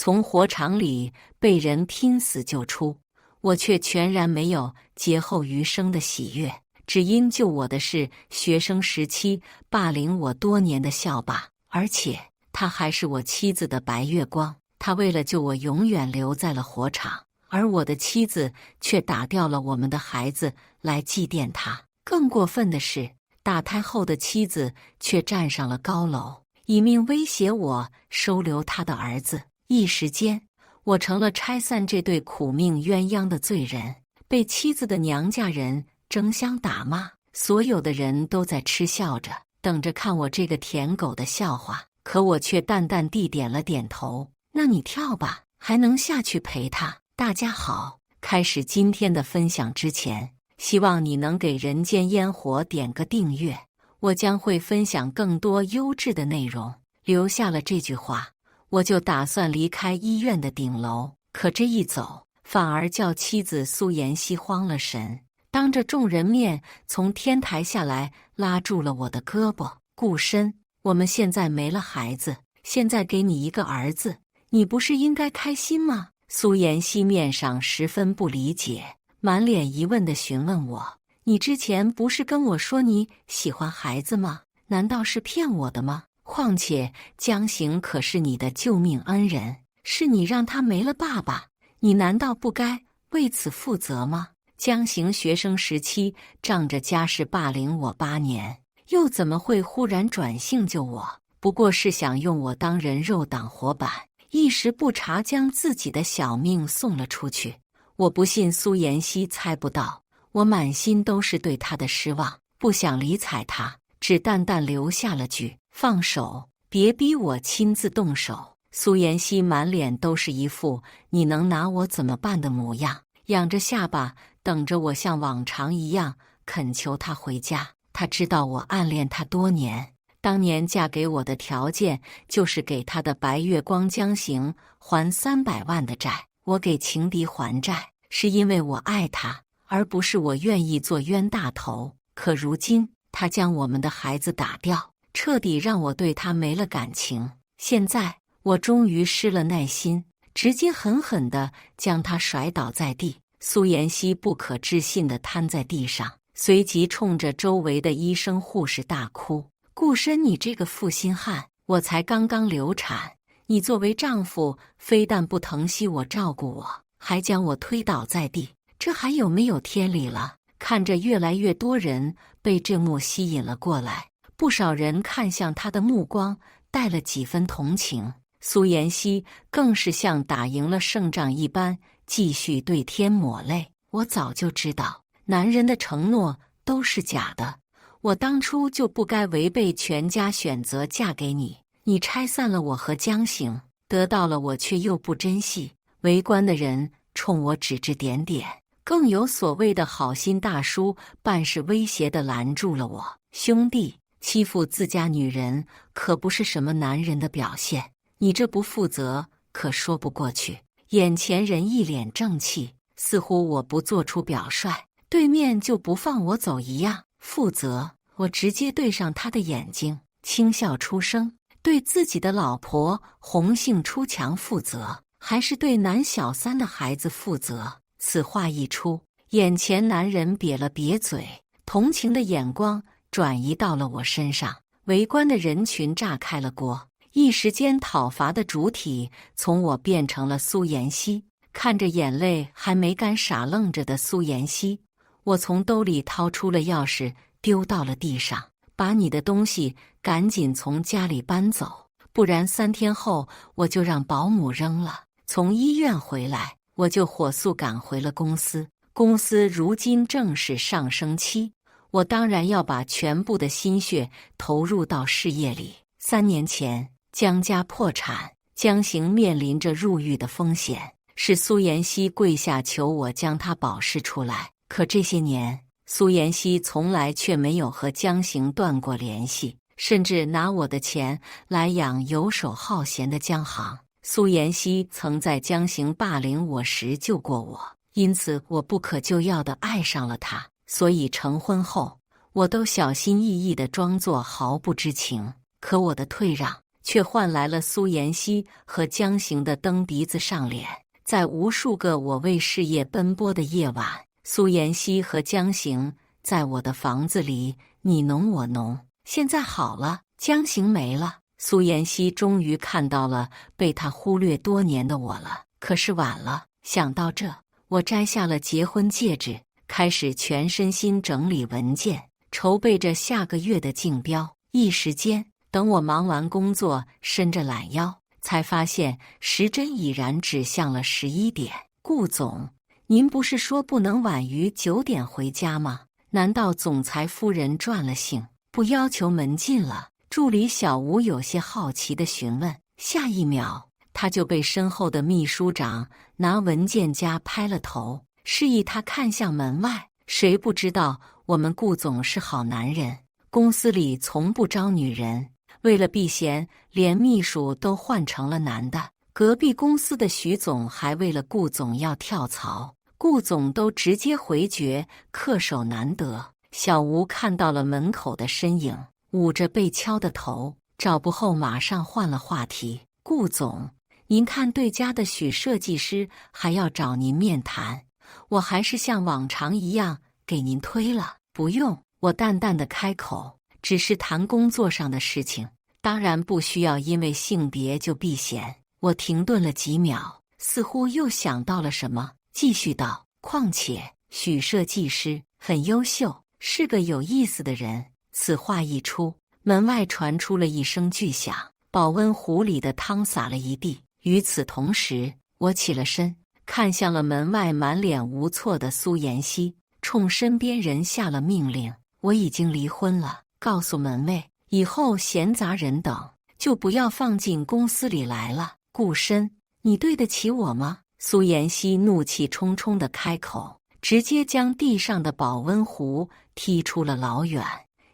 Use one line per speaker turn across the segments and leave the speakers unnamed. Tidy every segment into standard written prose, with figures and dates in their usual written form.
从火场里被人拼死救出，我却全然没有劫后余生的喜悦，只因救我的是学生时期霸凌我多年的校霸，而且他还是我妻子的白月光。他为了救我，永远留在了火场，而我的妻子却打掉了我们的孩子来祭奠他。更过分的是，打胎后的妻子却站上了高楼，以命威胁我收留他的儿子。一时间，我成了拆散这对苦命鸳鸯的罪人，被妻子的娘家人争相打骂。所有的人都在嗤笑着，等着看我这个舔狗的笑话。可我却淡淡地点了点头。那你跳吧，还能下去陪他。大家好，开始今天的分享之前，希望你能给人间烟火点个订阅，我将会分享更多优质的内容。留下了这句话，我就打算离开医院的顶楼，可这一走，反而叫妻子苏妍希慌了神，当着众人面从天台下来，拉住了我的胳膊。顾深，我们现在没了孩子，现在给你一个儿子，你不是应该开心吗？苏妍希面上十分不理解，满脸疑问地询问我：你之前不是跟我说你喜欢孩子吗？难道是骗我的吗？况且江行可是你的救命恩人，是你让他没了爸爸，你难道不该为此负责吗？江行学生时期仗着家世霸凌我8年，又怎么会忽然转性救我？不过是想用我当人肉挡火板，一时不察将自己的小命送了出去。我不信苏妍希猜不到，我满心都是对他的失望，不想理睬他，只淡淡留下了句：放手，别逼我亲自动手。苏妍希满脸都是一副你能拿我怎么办的模样，仰着下巴等着我像往常一样恳求他回家。他知道我暗恋他多年，当年嫁给我的条件就是给他的白月光江行还300万的债。我给情敌还债，是因为我爱他，而不是我愿意做冤大头。可如今他将我们的孩子打掉，彻底让我对他没了感情。现在我终于失了耐心，直接狠狠地将他甩倒在地。苏妍希不可置信地瘫在地上，随即冲着周围的医生护士大哭：顾深，你这个负心汉，我才刚刚流产，你作为丈夫非但不疼惜我照顾我，还将我推倒在地，这还有没有天理了？看着越来越多人被这幕吸引了过来，不少人看向他的目光带了几分同情。苏妍希更是像打赢了胜仗一般，继续对天抹泪：我早就知道男人的承诺都是假的，我当初就不该违背全家选择嫁给你。你拆散了我和江行，得到了我却又不珍惜。围观的人冲我指指点点，更有所谓的好心大叔办事威胁地拦住了我：兄弟，欺负自家女人可不是什么男人的表现，你这不负责可说不过去。眼前人一脸正气，似乎我不做出表率，对面就不放我走一样。负责？我直接对上他的眼睛，轻笑出声：对自己的老婆红杏出墙负责，还是对男小三的孩子负责？此话一出，眼前男人瘪了瘪嘴，同情的眼光转移到了我身上。围观的人群炸开了锅，一时间讨伐的主体从我变成了苏妍希。看着眼泪还没干傻愣着的苏妍希，我从兜里掏出了钥匙丢到了地上：把你的东西赶紧从家里搬走，不然3天后我就让保姆扔了。从医院回来，我就火速赶回了公司。公司如今正是上升期，我当然要把全部的心血投入到事业里。3年前江家破产，江行面临着入狱的风险，是苏妍希跪下求我将他保释出来。可这些年，苏妍希从来却没有和江行断过联系，甚至拿我的钱来养游手好闲的江行。苏妍希曾在江行霸凌我时救过我，因此我不可救药地爱上了他。所以成婚后，我都小心翼翼地装作毫不知情。可我的退让却换来了苏妍希和江行的蹬鼻子上脸。在无数个我为事业奔波的夜晚，苏妍希和江行在我的房子里你侬我侬。现在好了，江行没了，苏妍希终于看到了被他忽略多年的我了。可是晚了，想到这，我摘下了结婚戒指，开始全身心整理文件，筹备着下个月的竞标。一时间，等我忙完工作，伸着懒腰，才发现时针已然指向了11点。顾总，您不是说不能晚于9点回家吗？难道总裁夫人转了性，不要求门禁了？助理小吴有些好奇地询问。下一秒，他就被身后的秘书长拿文件夹拍了头，示意他看向门外。谁不知道我们顾总是好男人，公司里从不招女人。为了避嫌，连秘书都换成了男的。隔壁公司的徐总还为了顾总要跳槽，顾总都直接回绝，恪守难得。小吴看到了门口的身影，捂着被敲的头，找不后马上换了话题。顾总，您看对家的许设计师还要找您面谈，我还是像往常一样给您推了。不用，我淡淡的开口，只是谈工作上的事情，当然不需要因为性别就避嫌。我停顿了几秒，似乎又想到了什么，继续道：况且许设计师很优秀，是个有意思的人。此话一出，门外传出了一声巨响，保温壶里的汤洒了一地。与此同时，我起了身，看向了门外满脸无措的苏妍希，冲身边人下了命令：我已经离婚了，告诉门卫，以后闲杂人等就不要放进公司里来了。顾深，你对得起我吗？苏妍希怒气冲冲地开口，直接将地上的保温壶踢出了老远。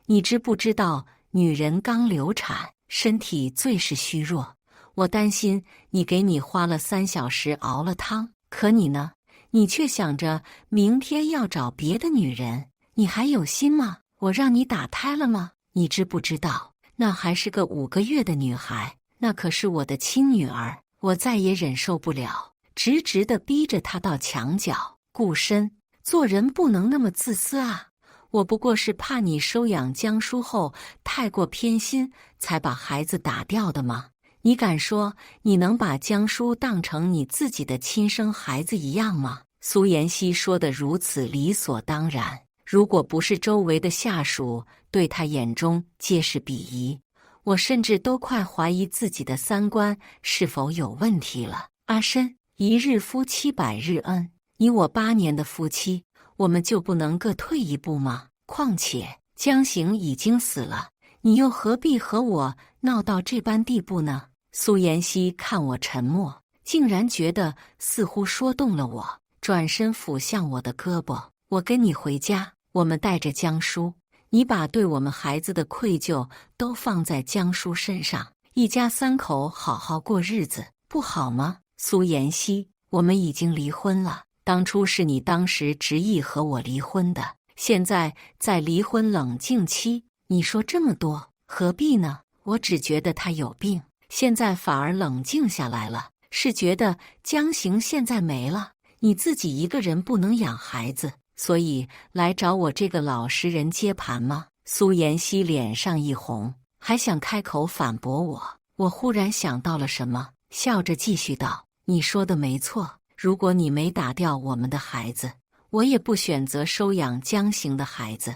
你知不知道，女人刚流产，身体最是虚弱。我担心你给你花了3小时熬了汤，可你呢？你却想着明天要找别的女人，你还有心吗？我让你打胎了吗？你知不知道，那还是个5个月的女孩，那可是我的亲女儿。我再也忍受不了，直直地逼着她到墙角。顾深，做人不能那么自私啊！我不过是怕你收养江疏后太过偏心，才把孩子打掉的吗？你敢说你能把江疏当成你自己的亲生孩子一样吗？苏妍希说得如此理所当然，如果不是周围的下属对他眼中皆是鄙夷，我甚至都快怀疑自己的3观是否有问题了。阿深，一日夫妻百日恩，你我8年的夫妻，我们就不能各退一步吗？况且江行已经死了，你又何必和我闹到这般地步呢？苏妍希看我沉默，竟然觉得似乎说动了我，转身抚向我的胳膊。我跟你回家，我们带着江疏，你把对我们孩子的愧疚都放在江疏身上，一家3口好好过日子，不好吗？苏妍希，我们已经离婚了，当初是你当时执意和我离婚的，现在在离婚冷静期，你说这么多何必呢？我只觉得他有病，现在反而冷静下来了，是觉得江行现在没了，你自己一个人不能养孩子，所以来找我这个老实人接盘吗？苏妍希脸上一红，还想开口反驳我。我忽然想到了什么，笑着继续道：你说的没错，如果你没打掉我们的孩子，我也不选择收养江行的孩子。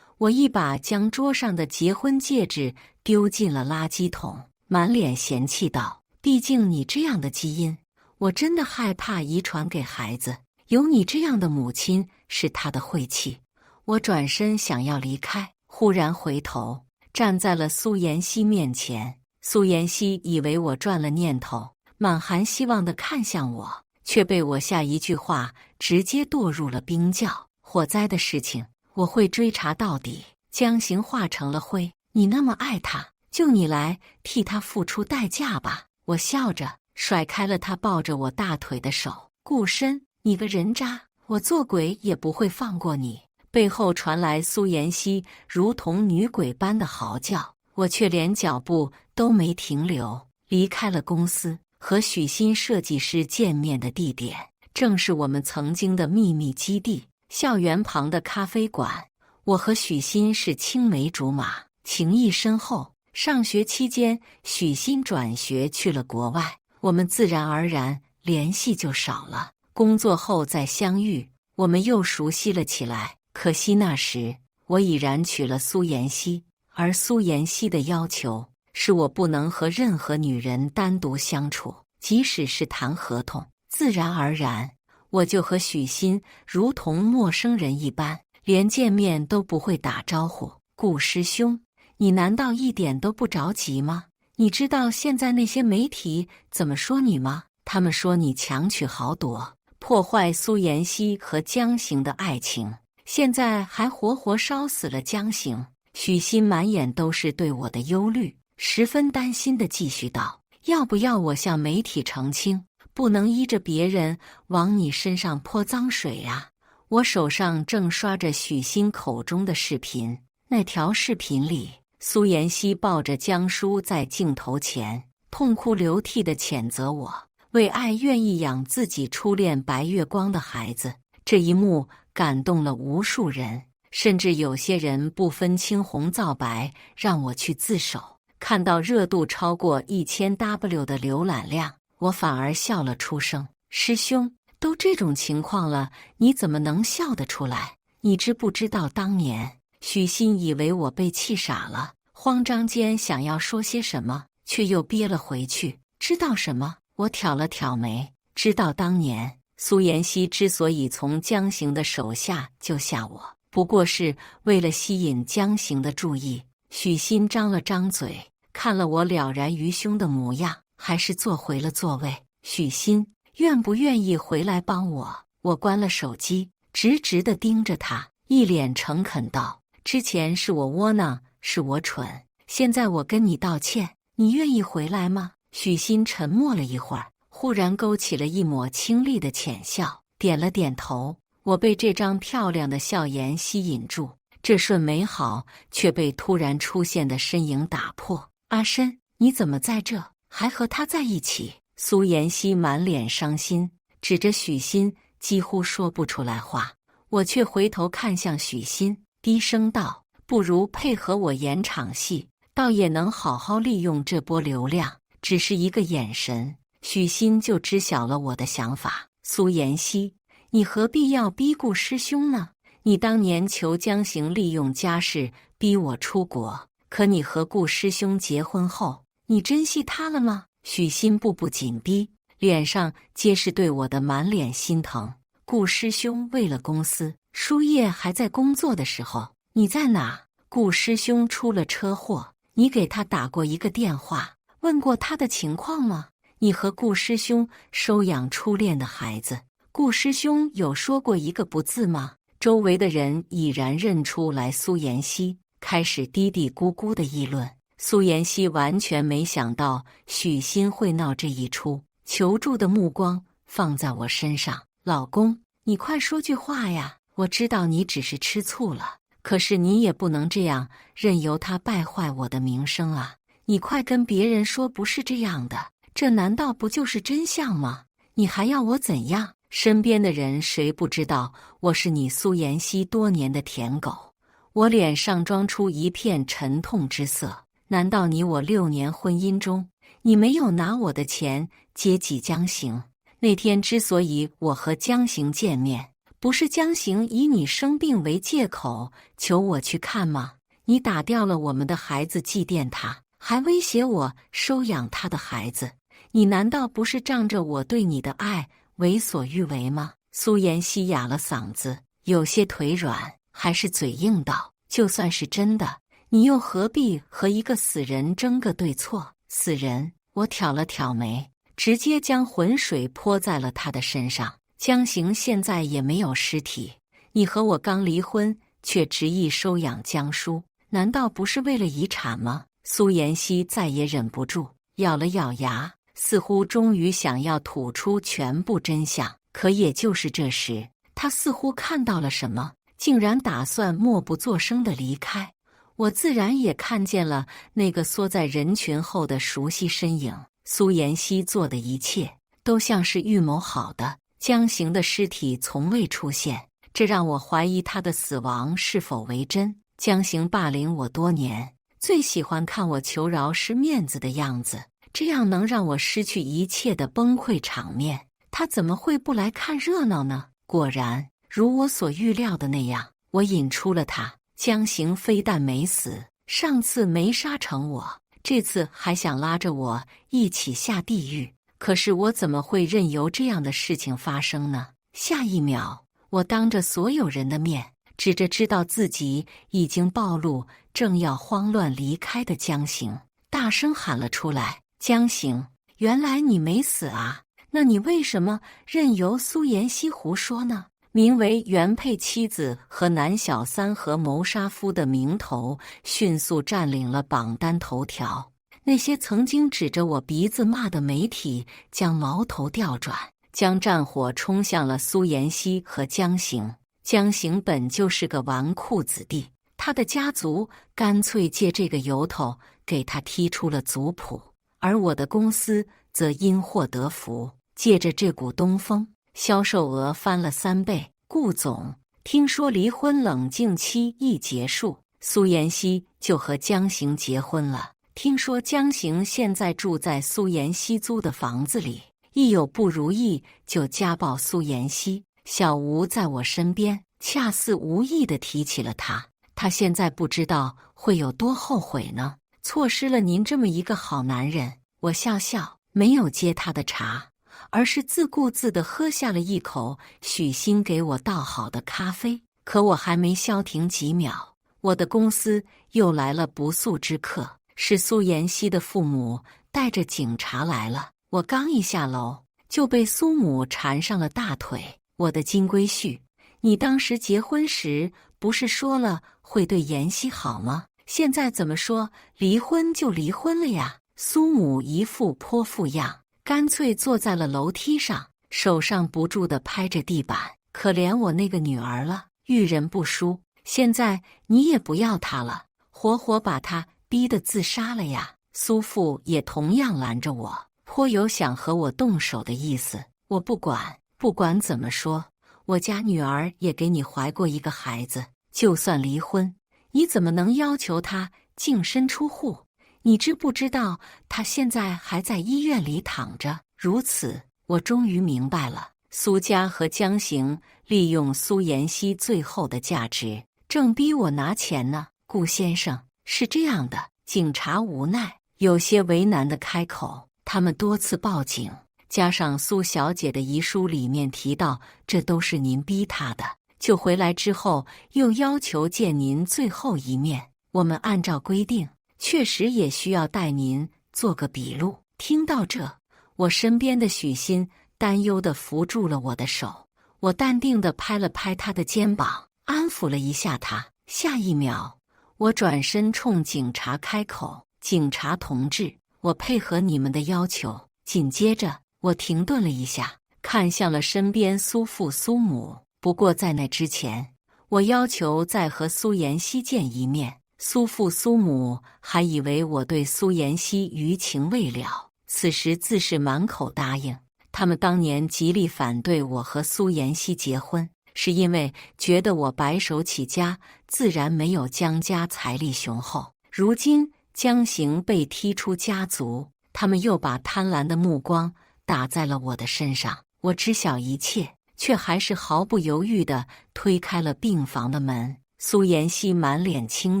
我一把将桌上的结婚戒指丢进了垃圾桶，满脸嫌弃道：毕竟你这样的基因，我真的害怕遗传给孩子。有你这样的母亲是他的晦气。我转身想要离开，忽然回头站在了苏妍希面前。苏妍希以为我转了念头，满含希望地看向我，却被我下一句话直接堕入了冰窖。火灾的事情我会追查到底，江行化成了灰，你那么爱他，就你来替他付出代价吧。我笑着甩开了他抱着我大腿的手。顾深，你个人渣，我做鬼也不会放过你。背后传来苏妍希如同女鬼般的嚎叫，我却连脚步都没停留，离开了公司。和许昕设计师见面的地点，正是我们曾经的秘密基地——校园旁的咖啡馆。我和许昕是青梅竹马，情谊深厚。上学期间，许昕转学去了国外，我们自然而然联系就少了。工作后再相遇，我们又熟悉了起来。可惜那时我已然娶了苏妍希，而苏妍希的要求是我不能和任何女人单独相处，即使是谈合同。自然而然，我就和许昕如同陌生人一般，连见面都不会打招呼。顾师兄，你难道一点都不着急吗？你知道现在那些媒体怎么说你吗？他们说你强取豪夺，破坏苏妍希和江行的爱情，现在还活活烧死了江行。许昕满眼都是对我的忧虑，十分担心地继续道：要不要我向媒体澄清，不能依着别人往你身上泼脏水啊？我手上正刷着许昕口中的视频，那条视频里，苏妍希抱着江疏在镜头前痛哭流涕地谴责我，为爱愿意养自己初恋白月光的孩子。这一幕感动了无数人，甚至有些人不分青红皂白让我去自首。看到热度超过1000W 的浏览量，我反而笑了出声。师兄，都这种情况了，你怎么能笑得出来？你知不知道当年……许昕以为我被气傻了，慌张间想要说些什么，却又憋了回去。知道什么？我挑了挑眉。知道当年苏妍希之所以从江行的手下救下我，不过是为了吸引江行的注意。许昕张了张嘴，看了我了然于胸的模样，还是坐回了座位。许昕，愿不愿意回来帮我？我关了手机，直直地盯着他，一脸诚恳道：之前是我窝囊，是我蠢，现在我跟你道歉，你愿意回来吗？许昕沉默了一会儿，忽然勾起了一抹清丽的浅笑，点了点头。我被这张漂亮的笑颜吸引住，这瞬美好却被突然出现的身影打破。阿深，你怎么在这？还和他在一起？苏妍希满脸伤心，指着许昕，几乎说不出来话。我却回头看向许昕，低声道：不如配合我演场戏，倒也能好好利用这波流量。只是一个眼神，许昕就知晓了我的想法。苏妍希，你何必要逼顾师兄呢？你当年求江行利用家世逼我出国，可你和顾师兄结婚后，你珍惜他了吗？许昕步步紧逼，脸上皆是对我的满脸心疼。顾师兄为了公司，书叶还在工作的时候，你在哪？顾师兄出了车祸，你给他打过一个电话，问过他的情况吗？你和顾师兄收养初恋的孩子，顾师兄有说过一个不字吗？周围的人已然认出来苏妍希，开始嘀嘀咕咕的议论。苏妍希完全没想到许昕会闹这一出，求助的目光放在我身上。老公，你快说句话呀！我知道你只是吃醋了，可是你也不能这样任由他败坏我的名声啊！你快跟别人说不是这样的，这难道不就是真相吗？你还要我怎样？身边的人谁不知道我是你苏妍希多年的舔狗？我脸上装出一片沉痛之色。难道你我6年婚姻中，你没有拿我的钱接济江行？那天之所以我和江行见面，不是江行以你生病为借口求我去看吗？你打掉了我们的孩子祭奠他，还威胁我收养他的孩子，你难道不是仗着我对你的爱为所欲为吗？苏妍希哑了嗓子，有些腿软，还是嘴硬道：就算是真的，你又何必和一个死人争个对错？死人？我挑了挑眉，直接将浑水泼在了他的身上。江行现在也没有尸体，你和我刚离婚，却执意收养江疏，难道不是为了遗产吗？苏妍希再也忍不住，咬了咬牙，似乎终于想要吐出全部真相。可也就是这时，他似乎看到了什么，竟然打算默不作声地离开。我自然也看见了那个缩在人群后的熟悉身影。苏妍希做的一切都像是预谋好的。江行的尸体从未出现，这让我怀疑他的死亡是否为真。江行霸凌我多年，最喜欢看我求饶失面子的样子，这样能让我失去一切的崩溃场面，他怎么会不来看热闹呢？果然，如我所预料的那样，我引出了他。江行非但没死，上次没杀成我，这次还想拉着我一起下地狱。可是我怎么会任由这样的事情发生呢？下一秒，我当着所有人的面，指着知道自己已经暴露，正要慌乱离开的江行，大声喊了出来：江行，原来你没死啊？那你为什么任由苏妍希胡说呢？名为原配妻子和男小三和谋杀夫的名头迅速占领了榜单头条。那些曾经指着我鼻子骂的媒体将矛头调转，将战火冲向了苏妍希和江行。江行本就是个纨绔子弟，他的家族干脆借这个由头给他踢出了族谱，而我的公司则因祸得福，借着这股东风，销售额翻了3倍。顾总，听说离婚冷静期一结束，苏妍希就和江行结婚了。听说江行现在住在苏妍希租的房子里，一有不如意就家暴苏妍希。小吴在我身边，恰似无意地提起了他现在不知道会有多后悔呢，错失了您这么一个好男人。我笑笑，没有接他的茶，而是自顾自地喝下了一口许昕给我倒好的咖啡。可我还没消停几秒，我的公司又来了不速之客，是苏妍希的父母带着警察来了。我刚一下楼，就被苏母缠上了大腿。我的金龟婿，你当时结婚时不是说了会对妍希好吗？现在怎么说离婚就离婚了呀？苏母一副泼妇样，干脆坐在了楼梯上，手上不住地拍着地板。可怜我那个女儿了，遇人不淑，现在你也不要她了，活活把她逼得自杀了呀！苏父也同样拦着我，颇有想和我动手的意思。我不管，不管怎么说，我家女儿也给你怀过一个孩子，就算离婚，你怎么能要求她净身出户？你知不知道她现在还在医院里躺着？如此，我终于明白了，苏家和江行利用苏妍希最后的价值，正逼我拿钱呢。顾先生，是这样的。警察无奈，有些为难地开口，他们多次报警，加上苏小姐的遗书里面提到这都是您逼她的，就回来之后又要求见您最后一面，我们按照规定确实也需要带您做个笔录。听到这，我身边的许昕担忧地扶住了我的手，我淡定地拍了拍他的肩膀，安抚了一下他。下一秒，我转身冲警察开口：警察同志，我配合你们的要求。紧接着，我停顿了一下，看向了身边苏父苏母。不过在那之前，我要求再和苏妍希见一面。苏父苏母还以为我对苏妍希余情未了，此时自是满口答应。他们当年极力反对我和苏妍希结婚，是因为觉得我白手起家，自然没有江家财力雄厚。如今江行被踢出家族，他们又把贪婪的目光打在了我的身上。我知晓一切，却还是毫不犹豫地推开了病房的门。苏妍希满脸青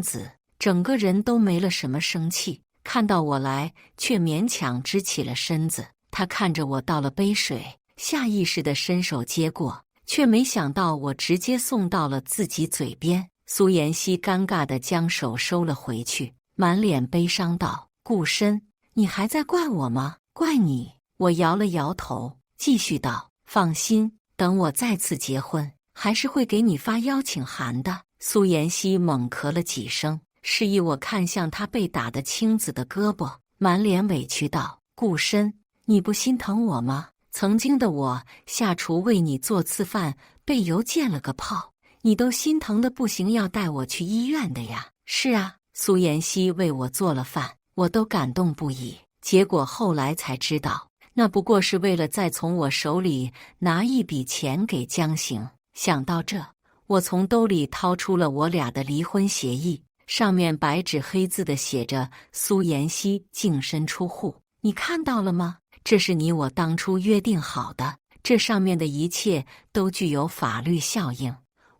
紫，整个人都没了什么生气，看到我来，却勉强支起了身子。她看着我倒了杯水，下意识地伸手接过，却没想到我直接送到了自己嘴边。苏妍希尴尬地将手收了回去，满脸悲伤道：顾深，你还在怪我吗？怪你。我摇了摇头，继续道：放心，等我再次结婚，还是会给你发邀请函的。苏妍希猛咳了几声，示意我看向她被打得青紫的胳膊，满脸委屈道：顾深，你不心疼我吗？曾经的我下厨为你做次饭，被油溅了个泡，你都心疼的不行，要带我去医院的呀。是啊，苏妍希为我做了饭，我都感动不已。结果后来才知道，那不过是为了再从我手里拿一笔钱给江行。想到这，我从兜里掏出了我俩的离婚协议，上面白纸黑字的写着苏妍希净身出户。你看到了吗？这是你我当初约定好的，这上面的一切都具有法律效应。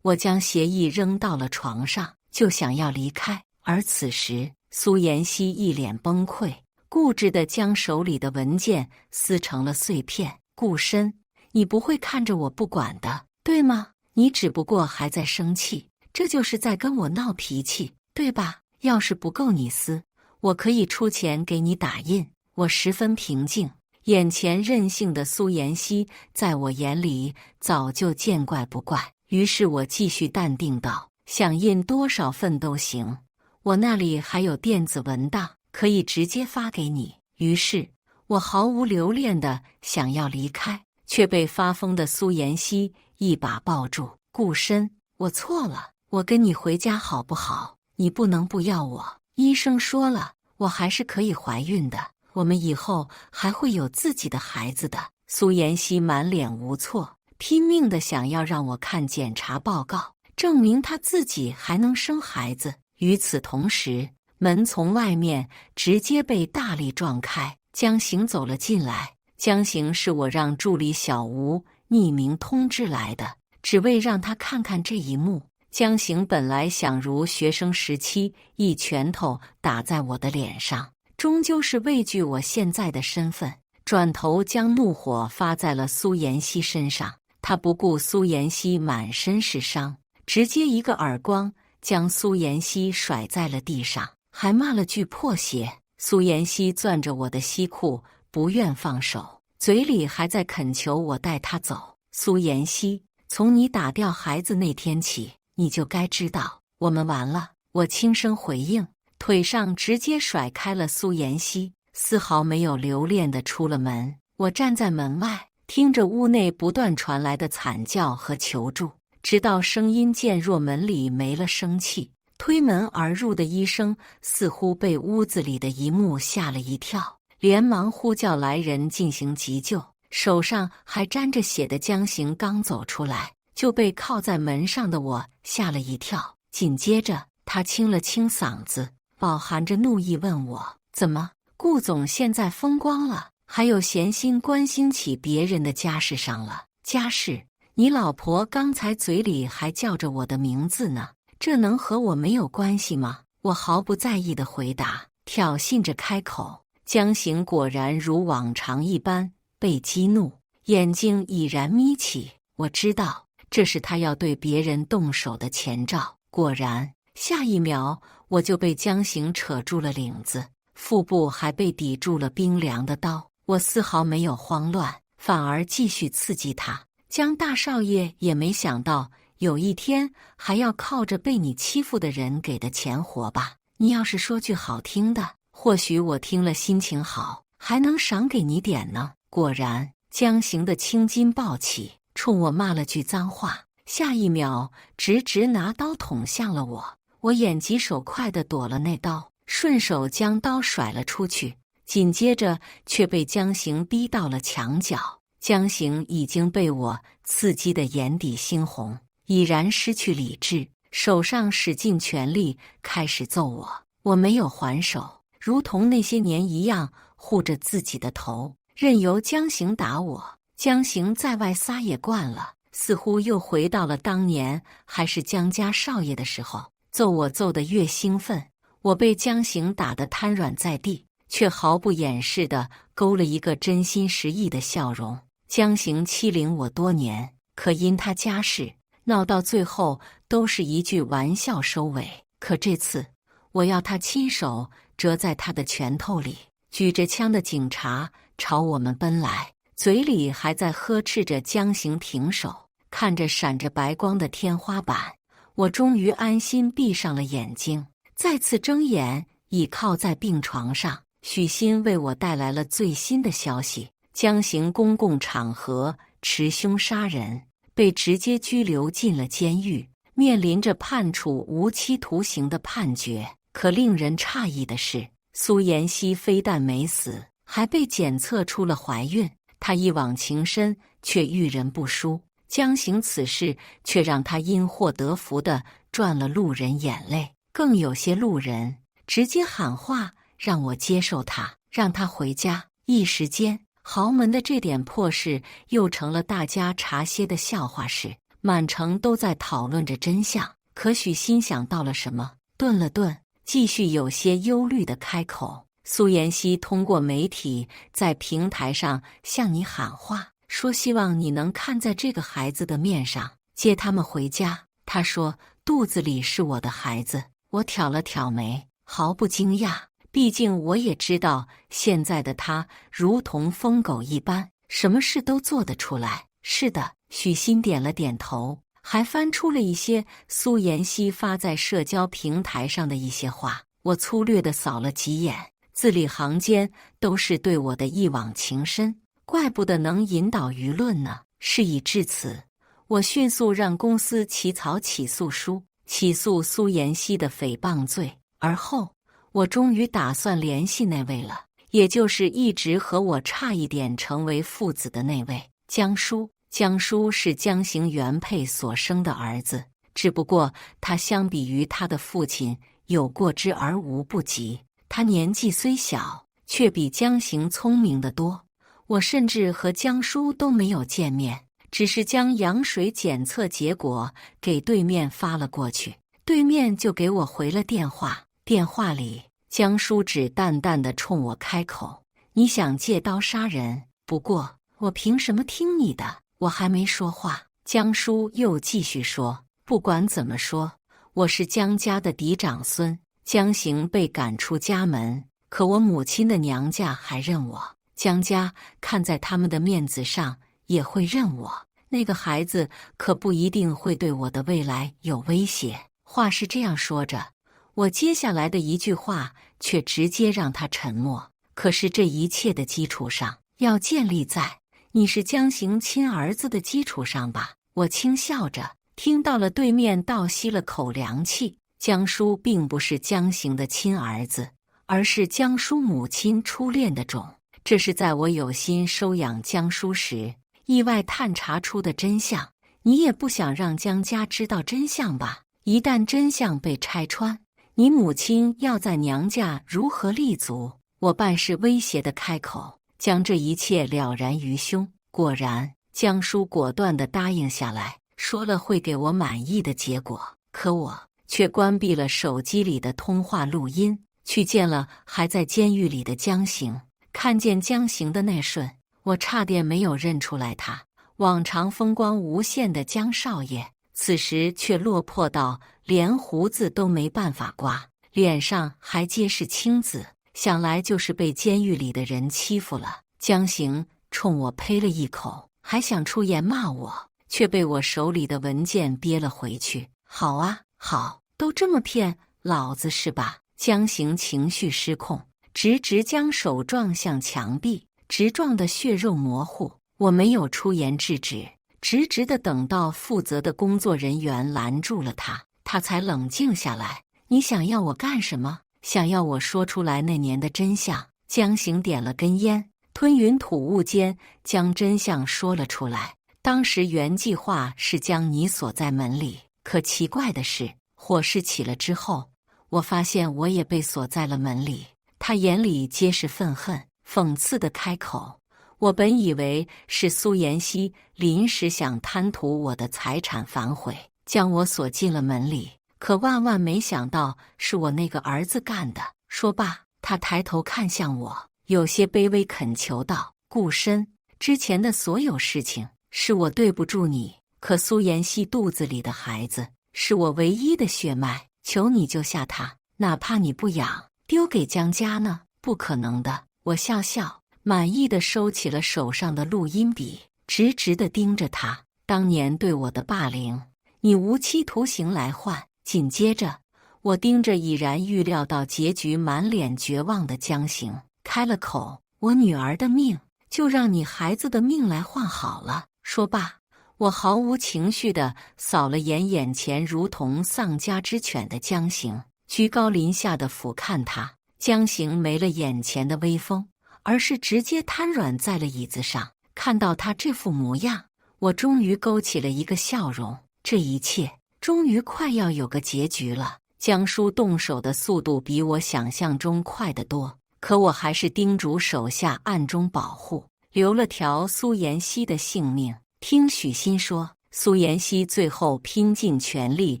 我将协议扔到了床上，就想要离开，而此时苏妍希一脸崩溃，固执地将手里的文件撕成了碎片。顾深，你不会看着我不管的，对吗？你只不过还在生气，这就是在跟我闹脾气，对吧？要是不够你撕，我可以出钱给你打印。我十分平静，眼前任性的苏妍希在我眼里早就见怪不怪。于是我继续淡定道：想印多少份都行，我那里还有电子文档，可以直接发给你。于是我毫无留恋地想要离开，却被发疯的苏妍希一把抱住。顾深，我错了，我跟你回家好不好？你不能不要我。医生说了，我还是可以怀孕的，我们以后还会有自己的孩子的。苏妍希满脸无措，拼命地想要让我看检查报告，证明她自己还能生孩子。与此同时，门从外面直接被大力撞开，江行走了进来。江行是我让助理小吴匿名通知来的，只为让他看看这一幕。江行本来想如学生时期一拳头打在我的脸上，终究是畏惧我现在的身份，转头将怒火发在了苏妍希身上。他不顾苏妍希满身是伤，直接一个耳光将苏妍希甩在了地上，还骂了句破鞋。苏妍希攥着我的西裤不愿放手，嘴里还在恳求我带她走。苏妍希，从你打掉孩子那天起，你就该知道我们完了。我轻声回应，腿上直接甩开了苏妍希，丝毫没有留恋地出了门。我站在门外，听着屋内不断传来的惨叫和求助，直到声音渐弱，门里没了生气。推门而入的医生似乎被屋子里的一幕吓了一跳，连忙呼叫来人进行急救。手上还沾着血的江行刚走出来，就被靠在门上的我吓了一跳。紧接着他清了清嗓子，饱含着怒意问我：怎么，顾总现在风光了，还有闲心关心起别人的家事上了？家事？你老婆刚才嘴里还叫着我的名字呢，这能和我没有关系吗？我毫不在意地回答，挑衅着开口。江行果然如往常一般被激怒，眼睛已然眯起。我知道这是他要对别人动手的前兆。果然，下一秒我就被江行扯住了领子，腹部还被抵住了冰凉的刀。我丝毫没有慌乱，反而继续刺激他。江大少爷也没想到有一天还要靠着被你欺负的人给的钱活吧？你要是说句好听的，或许我听了心情好，还能赏给你点呢。果然，江行的青筋暴起，冲我骂了句脏话，下一秒直拿刀捅向了我。我眼疾手快地躲了那刀，顺手将刀甩了出去，紧接着却被江行逼到了墙角。江行已经被我刺激得眼底猩红，已然失去理智，手上使尽全力开始揍我。我没有还手，如同那些年一样护着自己的头，任由江行打我。江行在外撒野惯了，似乎又回到了当年还是江家少爷的时候，揍我揍得越兴奋。我被江行打得瘫软在地，却毫不掩饰地勾了一个真心实意的笑容。江行欺凌我多年，可因他家事闹到最后都是一句玩笑收尾。可这次我要他亲手折在他的拳头里。举着枪的警察朝我们奔来，嘴里还在呵斥着江行停手。看着闪着白光的天花板，我终于安心闭上了眼睛，再次睁眼倚靠在病床上。许昕为我带来了最新的消息：江行公共场合持凶杀人，被直接拘留进了监狱，面临着判处无期徒刑的判决。可令人诧异的是，苏妍希非但没死，还被检测出了怀孕。她一往情深，却遇人不淑。江行此事却让他因祸得福地赚了路人眼泪，更有些路人直接喊话让我接受他，让他回家。一时间，豪门的这点破事又成了大家茶歇的笑话事，满城都在讨论着真相。可许心想到了什么，顿了顿，继续有些忧虑地开口：苏妍希通过媒体在平台上向你喊话，说希望你能看在这个孩子的面上接他们回家。他说肚子里是我的孩子。我挑了挑眉，毫不惊讶，毕竟我也知道现在的他如同疯狗一般，什么事都做得出来。是的，许昕点了点头，还翻出了一些苏妍希发在社交平台上的一些话。我粗略地扫了几眼，字里行间都是对我的一往情深，怪不得能引导舆论呢。事已至此，我迅速让公司起草起诉书，起诉苏妍希的诽谤罪。而后，我终于打算联系那位了，也就是一直和我差一点成为父子的那位江疏。江疏是江行原配所生的儿子，只不过他相比于他的父亲有过之而无不及。他年纪虽小，却比江行聪明得多。我甚至和江疏都没有见面，只是将羊水检测结果给对面发了过去，对面就给我回了电话。电话里，江疏只淡淡地冲我开口：“你想借刀杀人？不过我凭什么听你的？”我还没说话，江疏又继续说：“不管怎么说，我是江家的嫡长孙。江行被赶出家门，可我母亲的娘家还认我。江家看在他们的面子上，也会认我。那个孩子可不一定会对我的未来有威胁。”话是这样说着，我接下来的一句话却直接让他沉默。可是这一切的基础上，要建立在你是江行亲儿子的基础上吧？我轻笑着，听到了对面倒吸了口凉气。江疏并不是江行的亲儿子，而是江疏母亲初恋的种。这是在我有心收养江疏时，意外探查出的真相。你也不想让江家知道真相吧？一旦真相被拆穿，你母亲要在娘家如何立足？我半是威胁地开口，将这一切了然于胸。果然，江疏果断地答应下来，说了会给我满意的结果。可我却关闭了手机里的通话录音，去见了还在监狱里的江行。看见江行的那瞬，我差点没有认出来他。往常风光无限的江少爷，此时却落魄到连胡子都没办法刮，脸上还皆是青紫，想来就是被监狱里的人欺负了。江行冲我呸了一口，还想出言骂我，却被我手里的文件憋了回去。好啊，好，都这么骗老子是吧？江行情绪失控，直将手撞向墙壁，直撞得血肉模糊。我没有出言制止，直地等到负责的工作人员拦住了他，他才冷静下来。你想要我干什么？想要我说出来那年的真相？江行点了根烟，吞云吐雾间将真相说了出来。当时原计划是将你锁在门里，可奇怪的是，火势起了之后，我发现我也被锁在了门里。他眼里皆是愤恨，讽刺地开口：我本以为是苏妍希临时想贪图我的财产反悔，将我锁进了门里，可万万没想到是我那个儿子干的。说罢，他抬头看向我，有些卑微恳求道：顾深，之前的所有事情是我对不住你，可苏妍希肚子里的孩子是我唯一的血脉，求你救下他，哪怕你不养，丢给江家呢？不可能的。我笑笑，满意的收起了手上的录音笔，直地盯着他。当年对我的霸凌，你无期徒刑来换。紧接着，我盯着已然预料到结局、满脸绝望的江行，开了口：我女儿的命，就让你孩子的命来换好了。说罢，我毫无情绪地扫了眼前如同丧家之犬的江行，居高临下的俯瞰他。江行没了眼前的威风，而是直接瘫软在了椅子上。看到他这副模样，我终于勾起了一个笑容。这一切终于快要有个结局了。江叔动手的速度比我想象中快得多，可我还是叮嘱手下暗中保护，留了条苏妍希的性命。听许昕说，苏妍希最后拼尽全力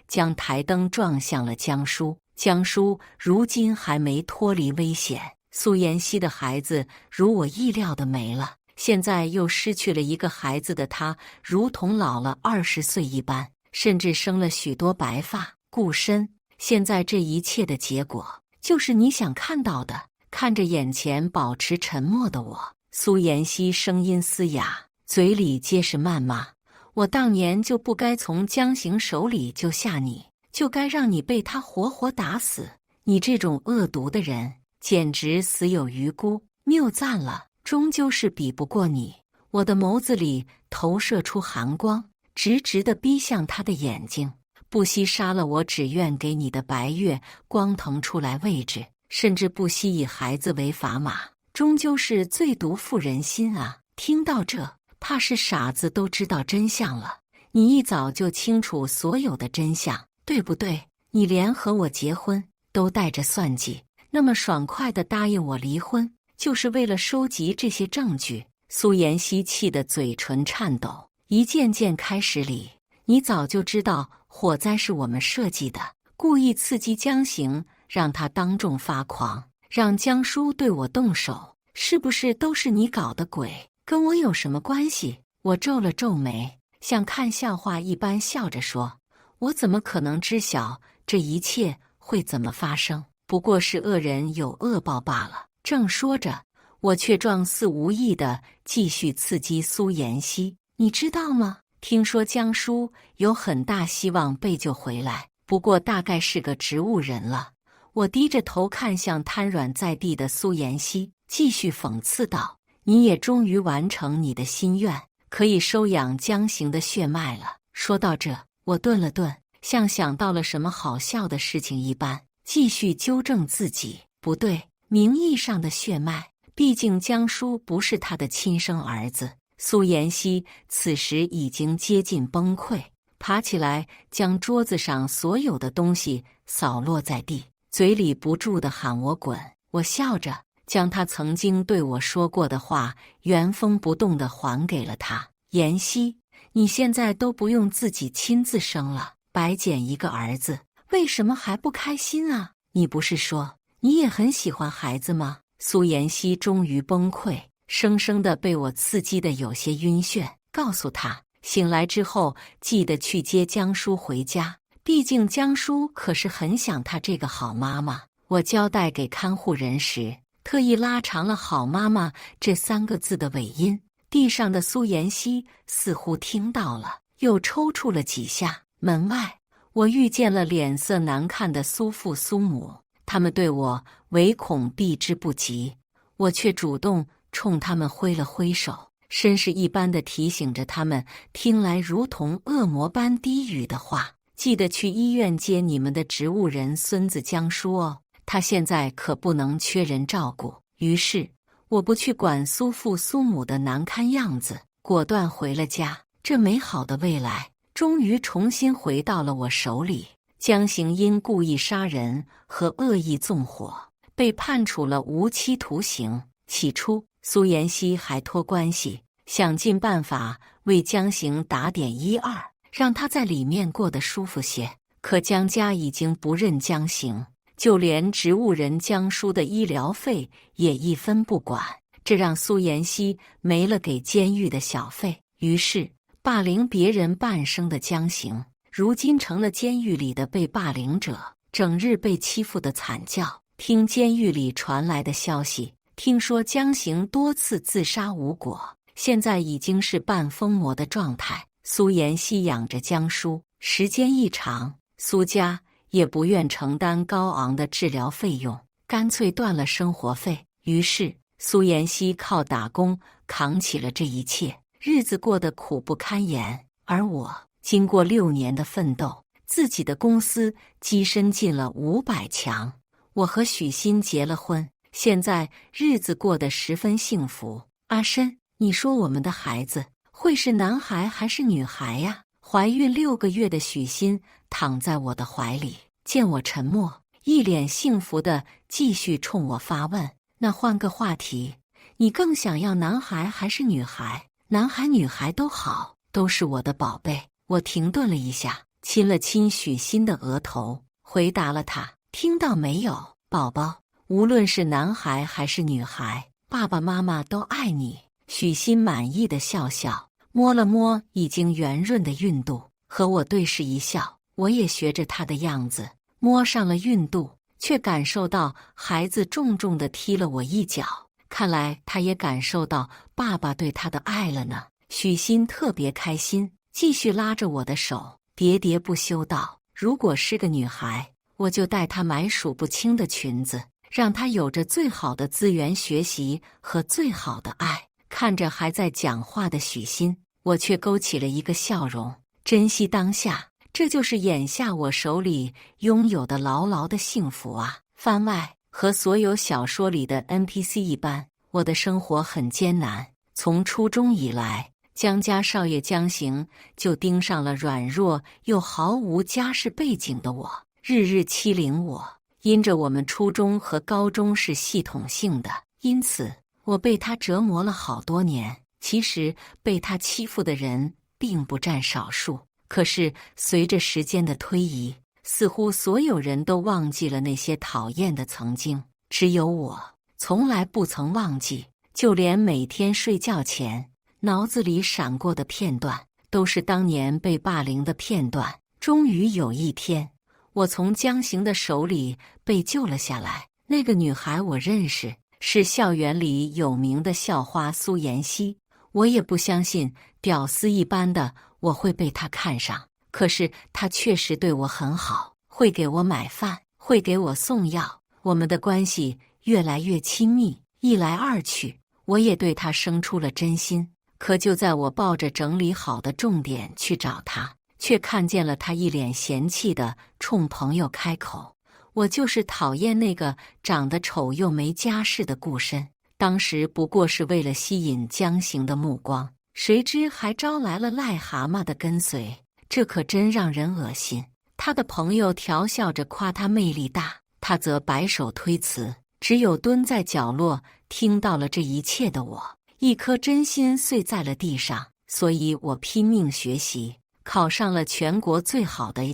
将台灯撞向了江叔，江叔如今还没脱离危险。苏妍希的孩子如我意料的没了，现在又失去了一个孩子的他，如同老了20岁一般，甚至生了许多白发，顾深。现在这一切的结果，就是你想看到的。看着眼前保持沉默的我，苏妍希声音嘶哑，嘴里皆是谩骂。我当年就不该从江行手里救下你，就该让你被他活活打死。你这种恶毒的人，简直死有余辜。谬赞了，终究是比不过你。我的眸子里投射出寒光，直直地逼向他的眼睛。不惜杀了我只愿给你的白月光腾出来位置，甚至不惜以孩子为砝码，终究是最毒妇人心啊！听到这，怕是傻子都知道真相了。你一早就清楚所有的真相，对不对？你连和我结婚都带着算计，那么爽快地答应我离婚，就是为了收集这些证据。苏妍希气得嘴唇颤抖，一件件开始理。你早就知道火灾是我们设计的，故意刺激江行，让他当众发狂，让江叔对我动手，是不是都是你搞的鬼？跟我有什么关系？我皱了皱眉，像看笑话一般笑着说，我怎么可能知晓这一切会怎么发生？不过是恶人有恶报罢了。正说着，我却状似无意地继续刺激苏妍希。你知道吗？听说江叔有很大希望被救回来，不过大概是个植物人了。我低着头看向瘫软在地的苏妍希，继续讽刺道，你也终于完成你的心愿，可以收养江行的血脉了。说到这，我顿了顿，像想到了什么好笑的事情一般，继续纠正自己，不对，名义上的血脉，毕竟江叔不是他的亲生儿子。苏妍希此时已经接近崩溃，爬起来将桌子上所有的东西扫落在地，嘴里不住地喊我滚。我笑着将他曾经对我说过的话原封不动地还给了他。妍希，你现在都不用自己亲自生了，白捡一个儿子，为什么还不开心啊？你不是说你也很喜欢孩子吗？苏妍希终于崩溃，生生的被我刺激的有些晕眩，告诉他醒来之后记得去接江叔回家，毕竟江叔可是很想他这个好妈妈。我交代给看护人时，特意拉长了好妈妈这3个字的尾音。地上的苏妍希似乎听到了，又抽搐了几下。门外，我遇见了脸色难看的苏父苏母，他们对我唯恐避之不及，我却主动冲他们挥了挥手，绅士一般地提醒着他们听来如同恶魔般低语的话，记得去医院接你们的植物人孙子江叔哦，他现在可不能缺人照顾。于是我不去管苏父苏母的难堪样子，果断回了家。这美好的未来终于重新回到了我手里。江行因故意杀人和恶意纵火被判处了无期徒刑。起初苏妍希还托关系想尽办法为江行打点1、2，让他在里面过得舒服些。可江家已经不认江行，就连植物人江叔的医疗费也一分不管，这让苏妍希没了给监狱的小费。于是霸凌别人半生的江行，如今成了监狱里的被霸凌者，整日被欺负的惨叫。听监狱里传来的消息，听说江行多次自杀无果，现在已经是半疯魔的状态。苏妍希养着江叔，时间一长，苏家也不愿承担高昂的治疗费用，干脆断了生活费。于是苏妍希靠打工扛起了这一切，日子过得苦不堪言。而我经过6年的奋斗，自己的公司跻身进了500强。我和许昕结了婚，现在日子过得十分幸福。阿深，你说我们的孩子会是男孩还是女孩呀？怀孕6个月的许昕躺在我的怀里，见我沉默，一脸幸福地继续冲我发问。那换个话题，你更想要男孩还是女孩？男孩女孩都好，都是我的宝贝。我停顿了一下，亲了亲许昕的额头，回答了他。听到没有，宝宝？无论是男孩还是女孩，爸爸妈妈都爱你。许昕满意的笑笑，摸了摸已经圆润的孕肚，和我对视一笑。我也学着他的样子，摸上了孕肚，却感受到孩子重重地踢了我一脚。看来他也感受到爸爸对他的爱了呢。许昕特别开心，继续拉着我的手，喋喋不休道：如果是个女孩，我就带她买数不清的裙子，让她有着最好的资源学习和最好的爱。看着还在讲话的许昕，我却勾起了一个笑容。珍惜当下，这就是眼下我手里拥有的牢牢的幸福啊！番外，和所有小说里的 NPC 一般，我的生活很艰难。从初中以来，江家少爷江行就盯上了软弱又毫无家世背景的我，日日欺凌我。因着我们初中和高中是系统性的，因此我被他折磨了好多年。其实被他欺负的人并不占少数，可是随着时间的推移，似乎所有人都忘记了那些讨厌的曾经，只有我从来不曾忘记。就连每天睡觉前脑子里闪过的片段，都是当年被霸凌的片段。终于有一天，我从江行的手里被救了下来。那个女孩我认识，是校园里有名的校花苏妍希。我也不相信屌丝一般的我会被她看上，可是她确实对我很好，会给我买饭，会给我送药。我们的关系越来越亲密，一来二去，我也对她生出了真心。可就在我抱着整理好的重点去找她，却看见了她一脸嫌弃的冲朋友开口：我就是讨厌那个长得丑又没家世的顾深。当时不过是为了吸引江行的目光，谁知还招来了癞蛤蟆的跟随，这可真让人恶心。他的朋友调笑着夸他魅力大，他则摆手推辞。只有蹲在角落听到了这一切的我，一颗真心碎在了地上。所以我拼命学习，考上了全国最好的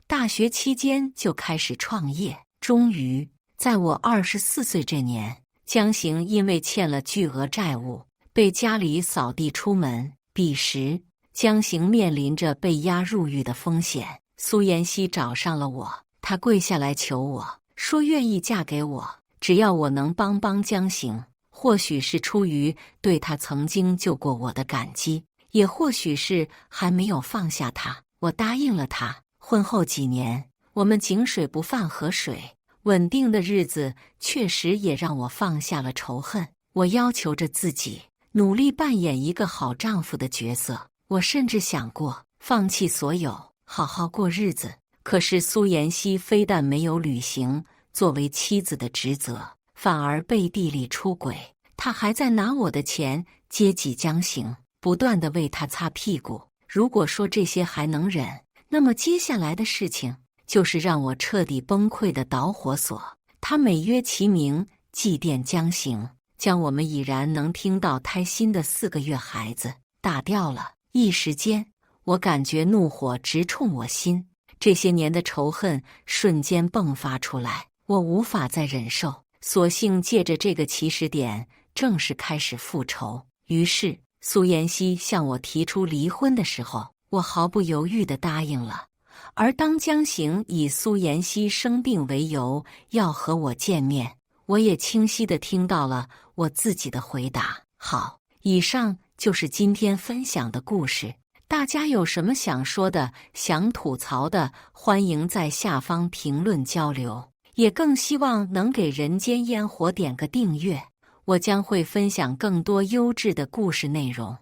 大学期间就开始创业。终于在我24岁这年，江行因为欠了巨额债务，被家里扫地出门。彼时江行面临着被押入狱的风险。苏妍希找上了我，她跪下来求我，说愿意嫁给我，只要我能帮帮江行。或许是出于对他曾经救过我的感激，也或许是还没有放下他，我答应了他。婚后几年，我们井水不犯河水，稳定的日子确实也让我放下了仇恨。我要求着自己，努力扮演一个好丈夫的角色。我甚至想过放弃所有，好好过日子。可是苏妍希非但没有履行作为妻子的职责，反而背地里出轨。她还在拿我的钱接济江行，不断地为他擦屁股。如果说这些还能忍，那么接下来的事情就是让我彻底崩溃的导火索。他美曰其名，祭奠江行，将我们已然能听到胎心的4个月孩子打掉了。一时间，我感觉怒火直冲我心，这些年的仇恨瞬间迸发出来，我无法再忍受，索性借着这个起始点正式开始复仇。于是苏妍希向我提出离婚的时候，我毫不犹豫地答应了。而当江行以苏妍希生病为由要和我见面，我也清晰地听到了我自己的回答。好，以上就是今天分享的故事。大家有什么想说的、想吐槽的，欢迎在下方评论交流。也更希望能给人间烟火点个订阅，我将会分享更多优质的故事内容。